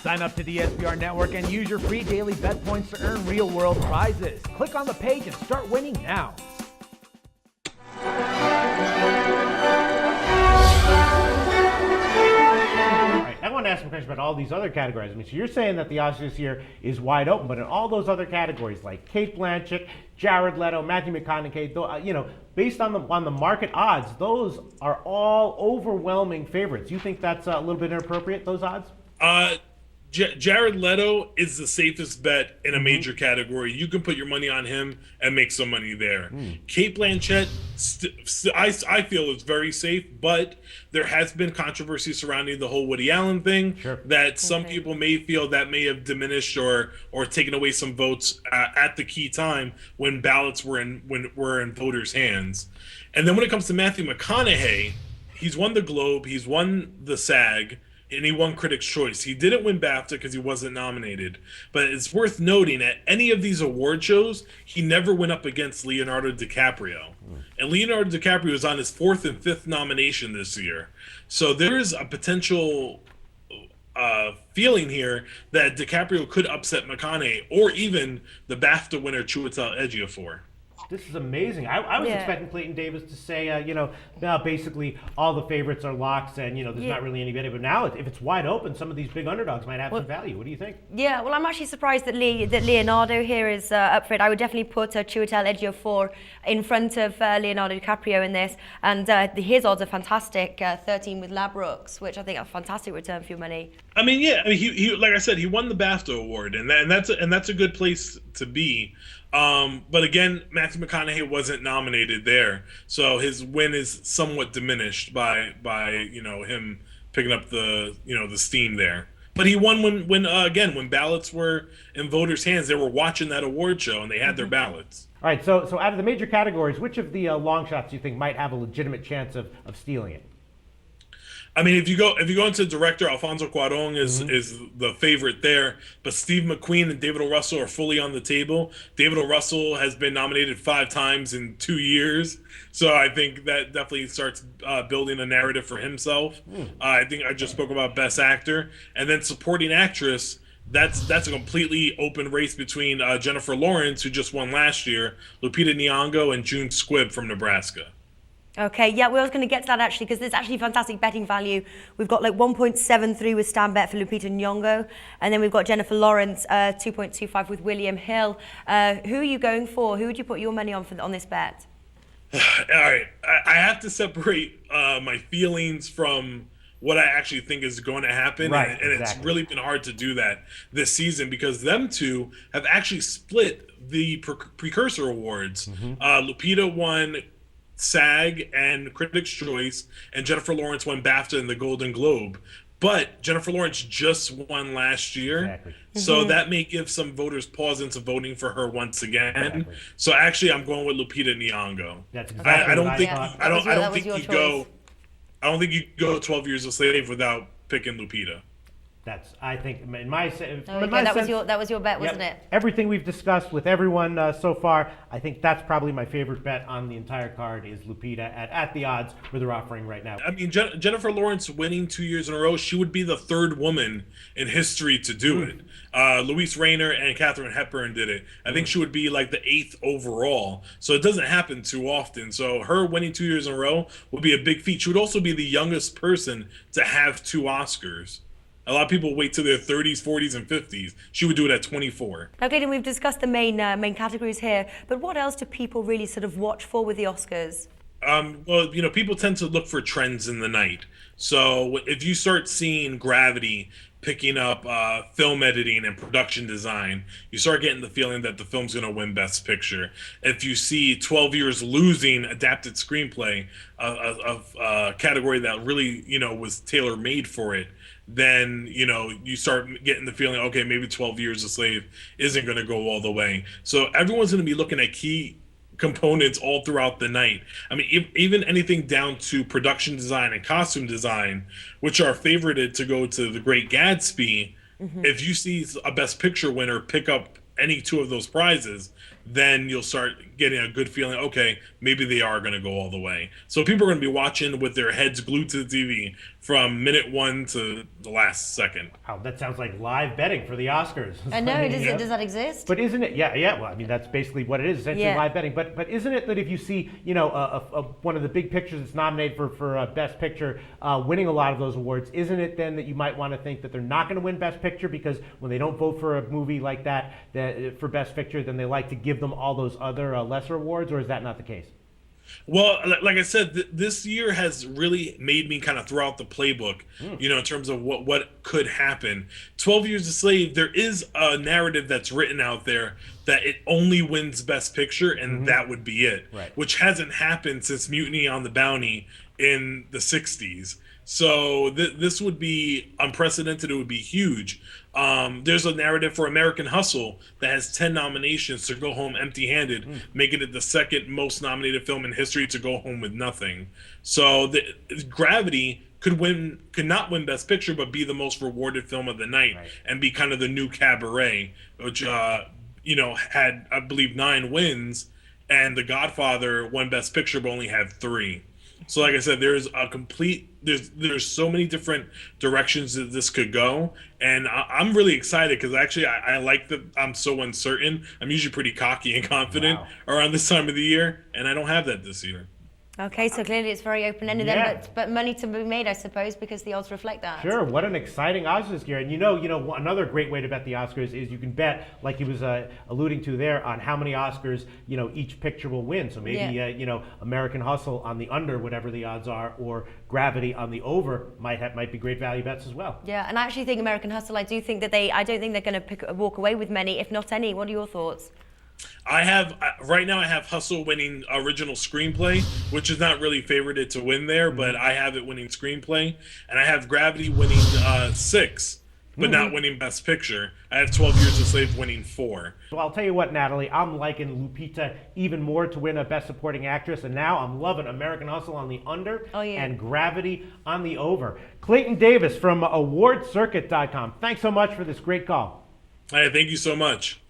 Sign up to the SBR Network and use your free daily bet points to earn real-world prizes. Click on the page and start winning now. I want to ask some questions about all these other categories. I mean, so you're saying that the Oscars here is wide open, but in all those other categories like Cate Blanchett, Jared Leto, Matthew McConaughey, based on the market odds, those are all overwhelming favorites. You think that's a little bit inappropriate, those odds? Jared Leto is the safest bet in a major category. You can put your money on him and make some money there. Cate Blanchett, I feel is very safe, but there has been controversy surrounding the whole Woody Allen thing that some people may feel that may have diminished or taken away some votes at the key time when ballots were in voters' hands. And then when it comes to Matthew McConaughey, he's won the Globe, he's won the SAG, and he won Critics' Choice. He didn't win BAFTA because he wasn't nominated. But it's worth noting, at any of these award shows, he never went up against Leonardo DiCaprio. And Leonardo DiCaprio is on his 4th and 5th nomination this year. So there is a potential feeling here that DiCaprio could upset McConaughey or even the BAFTA winner Chiwetel Ejiofor. This is amazing. I was expecting Clayton Davis to say, now basically all the favorites are locks and, there's not really any betting. But now, if it's wide open, some of these big underdogs might have some value. What do you think? Yeah, well, I'm actually surprised that Leonardo here is up for it. I would definitely put Chiwetel Ejiofor in front of Leonardo DiCaprio in this. And his odds are fantastic, 13 with Labrooks, which I think are a fantastic return for your money. He like I said, he won the BAFTA award, and that's a good place to be. But again, Matthew McConaughey wasn't nominated there, so his win is somewhat diminished by him picking up the steam there. But he won when ballots were in voters' hands. They were watching that award show and they had their ballots. All right, so out of the major categories, which of the long shots do you think might have a legitimate chance of stealing it? I mean, if you go into director, Alfonso Cuarón is the favorite there, but Steve McQueen and David O. Russell are fully on the table. David O. Russell has been nominated 5 times in 2 years, so I think that definitely starts building a narrative for himself. I think I just spoke about Best Actor, and then supporting actress. That's a completely open race between Jennifer Lawrence, who just won last year, Lupita Nyong'o, and June Squibb from Nebraska. Okay, yeah, we were going to get to that actually because there's actually fantastic betting value. We've got like 1.73 with Stanbet for Lupita Nyong'o, and then we've got Jennifer Lawrence, 2.25 with William Hill. Who are you going for? Who would you put your money on this bet? All right, I have to separate my feelings from what I actually think is going to happen, and it's really been hard to do that this season because them two have actually split the precursor awards. Lupita won SAG and Critics' Choice, and Jennifer Lawrence won BAFTA and the Golden Globe. But Jennifer Lawrence just won last year, so that may give some voters pause into voting for her once again. So actually, I'm going with Lupita Nyong'o. That's exactly I don't think you go 12 Years a Slave without picking Lupita. I think, in my sense, that was your bet, wasn't it? Everything we've discussed with everyone so far, I think that's probably my favorite bet on the entire card is Lupita at the odds where they're offering right now. I mean, Jennifer Lawrence winning 2 years in a row, she would be the 3rd woman in history to do it. Louise Rayner and Katharine Hepburn did it. I think she would be like the 8th overall. So it doesn't happen too often. So her winning 2 years in a row would be a big feat. She would also be the youngest person to have 2 Oscars. A lot of people wait till their 30s, 40s, and 50s. She would do it at 24. Okay, then we've discussed the main categories here, but what else do people really sort of watch for with the Oscars? Well, people tend to look for trends in the night. So if you start seeing Gravity picking up film editing and production design, you start getting the feeling that the film's going to win Best Picture. If you see 12 Years losing adapted screenplay, a category that really, was tailor-made for it, then, you start getting the feeling, okay, maybe 12 Years a Slave isn't going to go all the way. So everyone's going to be looking at key components all throughout the night. I mean, even anything down to production design and costume design, which are favorited to go to The Great Gatsby. If you see a Best Picture winner pick up any 2 of those prizes, then you'll start getting a good feeling, okay, maybe they are going to go all the way. So people are going to be watching with their heads glued to the TV from minute 1 to the last second. Wow, that sounds like live betting for the Oscars. I know. Does that exist? But isn't it? Yeah. Well, I mean, that's basically what it is, essentially live betting. But isn't it that if you see, one of the big pictures that's nominated for Best Picture winning a lot of those awards, isn't it then that you might want to think that they're not going to win Best Picture because when they don't vote for a movie like that for Best Picture, then they like to give them all those other lesser awards, or is that not the case? Well, like I said, this year has really made me kind of throw out the playbook, in terms of what could happen. 12 Years a Slave, there is a narrative that's written out there that it only wins Best Picture, and that would be it, right. Which hasn't happened since Mutiny on the Bounty in the 60s. So this would be unprecedented. It would be huge. There's a narrative for American Hustle that has 10 nominations to go home empty-handed, making it the second most nominated film in history to go home with nothing. So Gravity could not win Best Picture, but be the most rewarded film of the night, right, and be kind of the new Cabaret, which had, I believe, 9 wins, and The Godfather won Best Picture but only had 3. So like I said, there's so many different directions that this could go, and I'm really excited because actually I like that I'm so uncertain. I'm usually pretty cocky and confident around this time of the year, and I don't have that this year. Okay, so clearly it's very open-ended then, but money to be made, I suppose, because the odds reflect that. Sure, what an exciting Oscars year. And another great way to bet the Oscars is you can bet, like he was alluding to there, on how many Oscars, each picture will win. So maybe, American Hustle on the under, whatever the odds are, or Gravity on the over might be great value bets as well. Yeah, and I actually think American Hustle, I don't think they're going to walk away with many, if not any. What are your thoughts? Right now I have Hustle winning original screenplay, which is not really favorited to win there, but I have it winning screenplay, and I have Gravity winning 6, but not winning Best Picture. I have 12 Years a Slave winning 4. So I'll tell you what, Natalie, I'm liking Lupita even more to win a Best Supporting Actress, and now I'm loving American Hustle on the under and Gravity on the over. Clayton Davis from awardcircuit.com. Thanks so much for this great call. Hey, thank you so much.